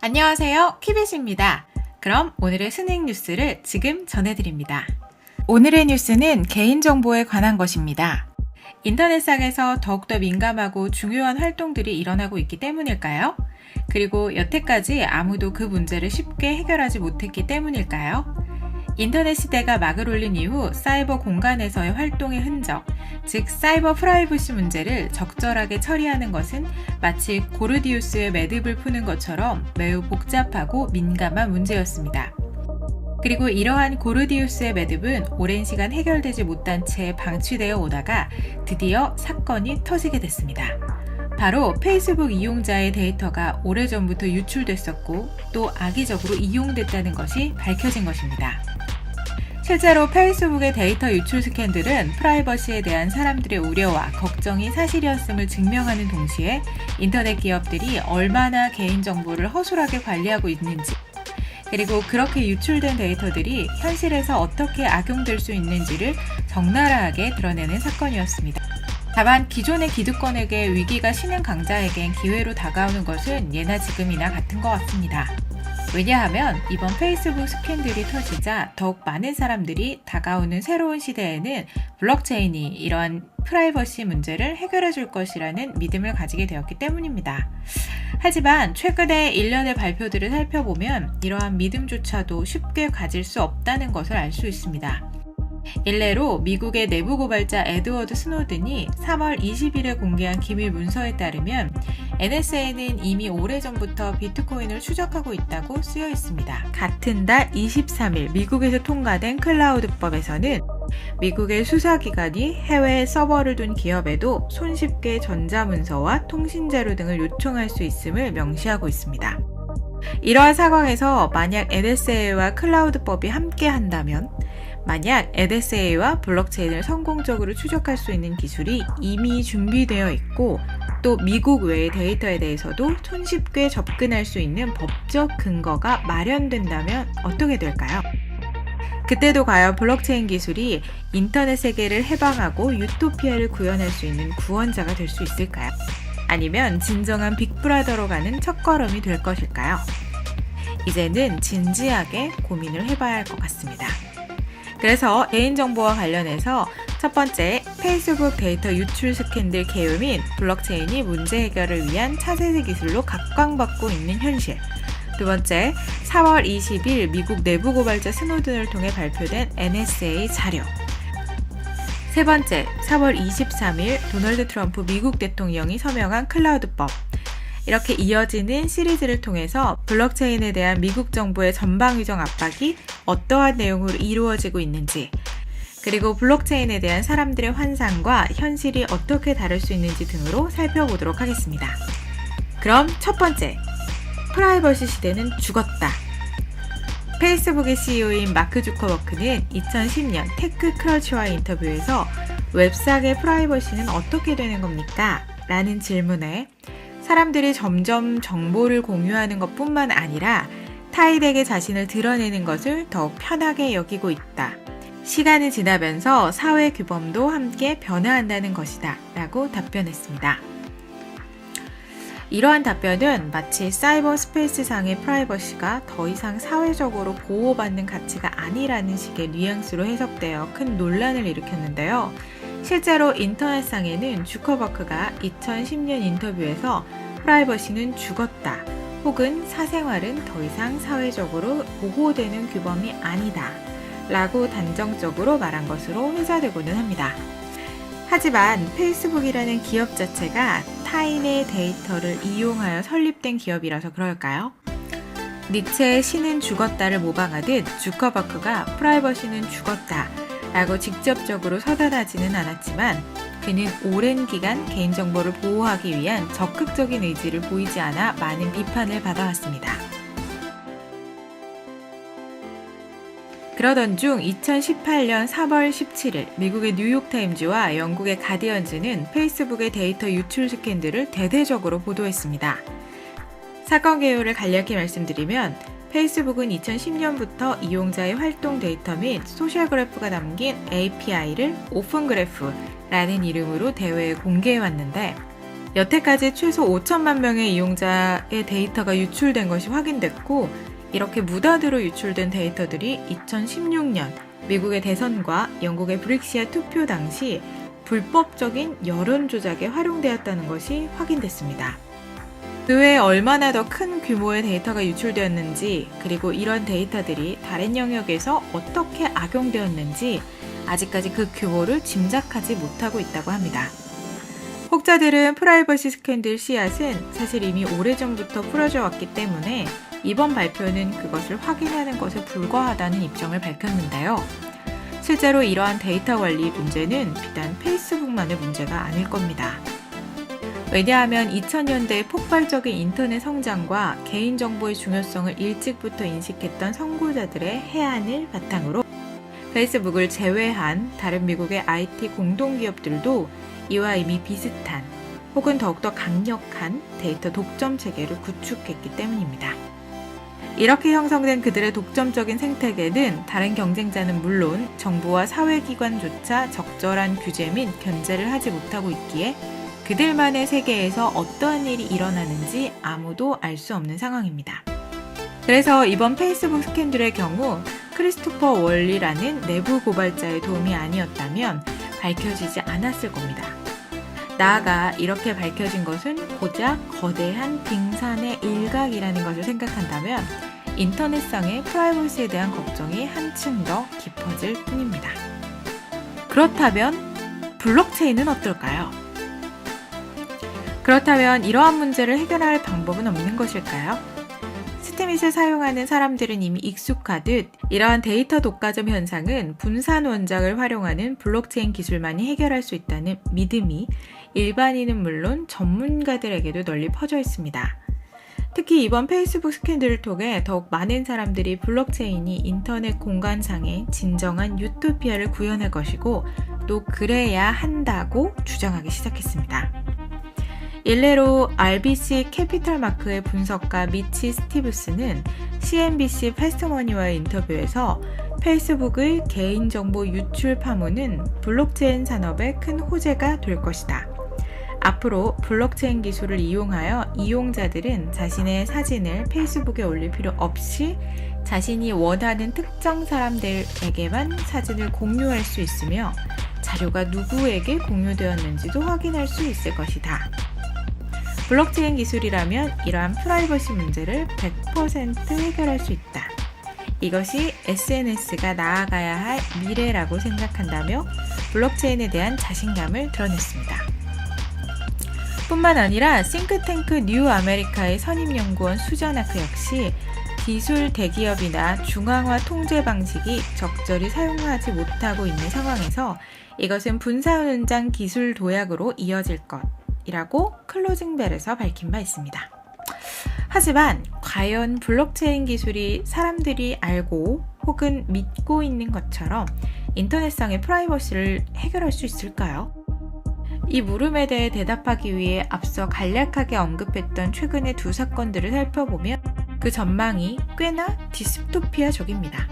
안녕하세요, 키벳입니다. 그럼 오늘의 스낵 뉴스를 지금 전해드립니다. 오늘의 뉴스는 개인정보에 관한 것입니다. 인터넷상에서 더욱더 민감하고 중요한 활동들이 일어나고 있기 때문일까요? 그리고 여태까지 아무도 그 문제를 쉽게 해결하지 못했기 때문일까요? 인터넷 시대가 막을 올린 이후 사이버 공간에서의 활동의 흔적, 즉 사이버 프라이버시 문제를 적절하게 처리하는 것은 마치 고르디우스의 매듭을 푸는 것처럼 매우 복잡하고 민감한 문제였습니다. 그리고 이러한 고르디우스의 매듭은 오랜 시간 해결되지 못한 채 방치되어 오다가 드디어 사건이 터지게 됐습니다. 바로 페이스북 이용자의 데이터가 오래전부터 유출됐었고 또 악의적으로 이용됐다는 것이 밝혀진 것입니다. 실제로 페이스북의 데이터 유출 스캔들은 프라이버시에 대한 사람들의 우려와 걱정이 사실이었음을 증명하는 동시에 인터넷 기업들이 얼마나 개인정보를 허술하게 관리하고 있는지, 그리고 그렇게 유출된 데이터들이 현실에서 어떻게 악용될 수 있는지를 적나라하게 드러내는 사건이었습니다. 다만 기존의 기득권에게 위기가 신흥 강자에겐 기회로 다가오는 것은 예나 지금이나 같은 것 같습니다. 왜냐하면 이번 페이스북 스캔들이 터지자 더욱 많은 사람들이 다가오는 새로운 시대에는 블록체인이 이러한 프라이버시 문제를 해결해 줄 것이라는 믿음을 가지게 되었기 때문입니다. 하지만 최근에 일련의 발표들을 살펴보면 이러한 믿음조차도 쉽게 가질 수 없다는 것을 알 수 있습니다. 일례로 미국의 내부 고발자 에드워드 스노든이 3월 20일에 공개한 기밀 문서에 따르면 NSA는 이미 오래전부터 비트코인을 추적하고 있다고 쓰여 있습니다. 같은 달 23일 미국에서 통과된 클라우드법에서는 미국의 수사기관이 해외에 서버를 둔 기업에도 손쉽게 전자문서와 통신자료 등을 요청할 수 있음을 명시하고 있습니다. 이러한 상황에서 만약 NSA와 클라우드법이 함께 한다면, 만약 NSA와 블록체인을 성공적으로 추적할 수 있는 기술이 이미 준비되어 있고 또 미국 외의 데이터에 대해서도 손쉽게 접근할 수 있는 법적 근거가 마련된다면 어떻게 될까요? 그때도 과연 블록체인 기술이 인터넷 세계를 해방하고 유토피아를 구현할 수 있는 구원자가 될 수 있을까요? 아니면 진정한 빅브라더로 가는 첫걸음이 될 것일까요? 이제는 진지하게 고민을 해봐야 할 것 같습니다. 그래서 개인정보와 관련해서 첫 번째, 페이스북 데이터 유출 스캔들 개요민 블록체인이 문제 해결을 위한 차세대 기술로 각광받고 있는 현실. 두 번째, 4월 20일 미국 내부 고발자 스노든을 통해 발표된 NSA 자료. 세 번째, 4월 23일 도널드 트럼프 미국 대통령이 서명한 클라우드법. 이렇게 이어지는 시리즈를 통해서 블록체인에 대한 미국 정부의 전방위적 압박이 어떠한 내용으로 이루어지고 있는지, 그리고 블록체인에 대한 사람들의 환상과 현실이 어떻게 다를 수 있는지 등으로 살펴보도록 하겠습니다. 그럼 첫 번째, 프라이버시 시대는 죽었다. 페이스북의 CEO인 마크 주커버크는 2010년 테크크런치와의 인터뷰에서 웹상의 프라이버시는 어떻게 되는 겁니까? 라는 질문에 사람들이 점점 정보를 공유하는 것뿐만 아니라 타인에게 자신을 드러내는 것을 더욱 편하게 여기고 있다. 시간이 지나면서 사회 규범도 함께 변화한다는 것이다. 라고 답변했습니다. 이러한 답변은 마치 사이버 스페이스상의 프라이버시가 더 이상 사회적으로 보호받는 가치가 아니라는 식의 뉘앙스로 해석되어 큰 논란을 일으켰는데요. 실제로 인터넷상에는 주커버크가 2010년 인터뷰에서 프라이버시는 죽었다 혹은 사생활은 더 이상 사회적으로 보호되는 규범이 아니다 라고 단정적으로 말한 것으로 회자되고는 합니다. 하지만 페이스북이라는 기업 자체가 타인의 데이터를 이용하여 설립된 기업이라서 그럴까요? 니체의 신은 죽었다를 모방하듯 주커버크가 프라이버시는 죽었다 라고 직접적으로 서단하지는 않았지만 그는 오랜 기간 개인정보를 보호하기 위한 적극적인 의지를 보이지 않아 많은 비판을 받아왔습니다. 그러던 중 2018년 3월 17일 미국의 뉴욕타임즈와 영국의 가디언즈는 페이스북의 데이터 유출 스캔들을 대대적으로 보도했습니다. 사건 개요를 간략히 말씀드리면 페이스북은 2010년부터 이용자의 활동 데이터 및 소셜 그래프가 담긴 API를 오픈 그래프라는 이름으로 대외에 공개해왔는데 여태까지 최소 5천만 명의 이용자의 데이터가 유출된 것이 확인됐고, 이렇게 무단으로 유출된 데이터들이 2016년 미국의 대선과 영국의 브렉시아 투표 당시 불법적인 여론 조작에 활용되었다는 것이 확인됐습니다. 그 외에 얼마나 더 큰 규모의 데이터가 유출되었는지, 그리고 이런 데이터들이 다른 영역에서 어떻게 악용되었는지 아직까지 그 규모를 짐작하지 못하고 있다고 합니다. 혹자들은 프라이버시 스캔들 씨앗은 사실 이미 오래전부터 풀어져 왔기 때문에 이번 발표는 그것을 확인하는 것에 불과하다는 입장을 밝혔는데요. 실제로 이러한 데이터 관리 문제는 비단 페이스북만의 문제가 아닐 겁니다. 왜냐하면 2000년대의 폭발적인 인터넷 성장과 개인정보의 중요성을 일찍부터 인식했던 선구자들의 해안을 바탕으로 페이스북을 제외한 다른 미국의 IT 공동기업들도 이와 이미 비슷한 혹은 더욱더 강력한 데이터 독점 체계를 구축했기 때문입니다. 이렇게 형성된 그들의 독점적인 생태계는 다른 경쟁자는 물론 정부와 사회기관조차 적절한 규제 및 견제를 하지 못하고 있기에 그들만의 세계에서 어떠한 일이 일어나는지 아무도 알 수 없는 상황입니다. 그래서 이번 페이스북 스캔들의 경우 크리스토퍼 월리라는 내부 고발자의 도움이 아니었다면 밝혀지지 않았을 겁니다. 나아가 이렇게 밝혀진 것은 고작 거대한 빙산의 일각이라는 것을 생각한다면 인터넷상의 프라이버시에 대한 걱정이 한층 더 깊어질 뿐입니다. 그렇다면 블록체인은 어떨까요? 그렇다면 이러한 문제를 해결할 방법은 없는 것일까요? 스팀잇을 사용하는 사람들은 이미 익숙하듯 이러한 데이터 독과점 현상은 분산 원작을 활용하는 블록체인 기술만이 해결할 수 있다는 믿음이 일반인은 물론 전문가들에게도 널리 퍼져 있습니다. 특히 이번 페이스북 스캔들을 통해 더욱 많은 사람들이 블록체인이 인터넷 공간상의 진정한 유토피아를 구현할 것이고 또 그래야 한다고 주장하기 시작했습니다. 일례로 RBC 캐피털마크의 분석가 미치 스티브스는 CNBC 패스트머니와의 인터뷰에서 페이스북의 개인정보 유출 파문은 블록체인 산업의 큰 호재가 될 것이다. 앞으로 블록체인 기술을 이용하여 이용자들은 자신의 사진을 페이스북에 올릴 필요 없이 자신이 원하는 특정 사람들에게만 사진을 공유할 수 있으며 자료가 누구에게 공유되었는지도 확인할 수 있을 것이다. 블록체인 기술이라면 이러한 프라이버시 문제를 100% 해결할 수 있다. 이것이 SNS가 나아가야 할 미래라고 생각한다며 블록체인에 대한 자신감을 드러냈습니다. 뿐만 아니라 싱크탱크 뉴 아메리카의 선임연구원 수자나크 역시 기술 대기업이나 중앙화 통제 방식이 적절히 사용하지 못하고 있는 상황에서 이것은 분산원장 기술 도약으로 이어질 것이라고 클로징벨에서 밝힌 바 있습니다. 하지만 과연 블록체인 기술이 사람들이 알고 혹은 믿고 있는 것처럼 인터넷상의 프라이버시를 해결할 수 있을까요? 이 물음에 대해 대답하기 위해 앞서 간략하게 언급했던 최근의 두 사건들을 살펴보면 그 전망이 꽤나 디스토피아적입니다.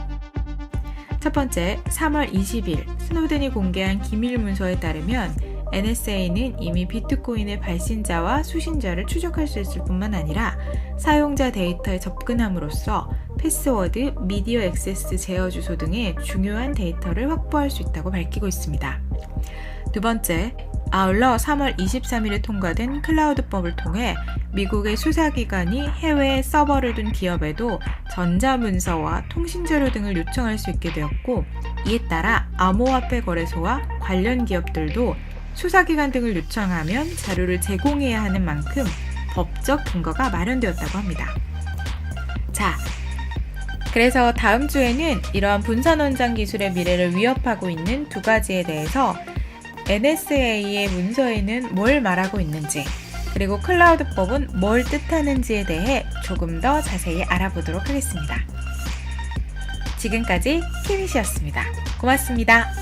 첫 번째, 3월 20일 스노든이 공개한 기밀 문서에 따르면 NSA는 이미 비트코인의 발신자와 수신자를 추적할 수 있을 뿐만 아니라 사용자 데이터에 접근함으로써 패스워드, 미디어 액세스 제어 주소 등의 중요한 데이터를 확보할 수 있다고 밝히고 있습니다. 두 번째, 아울러 3월 23일에 통과된 클라우드법을 통해 미국의 수사기관이 해외에 서버를 둔 기업에도 전자문서와 통신자료 등을 요청할 수 있게 되었고, 이에 따라 암호화폐 거래소와 관련 기업들도 수사기관 등을 요청하면 자료를 제공해야 하는 만큼 법적 근거가 마련되었다고 합니다. 자, 그래서 다음 주에는 이러한 분산원장 기술의 미래를 위협하고 있는 두 가지에 대해서 NSA의 문서에는 뭘 말하고 있는지, 그리고 클라우드법은 뭘 뜻하는지에 대해 조금 더 자세히 알아보도록 하겠습니다. 지금까지 키미시였습니다. 고맙습니다.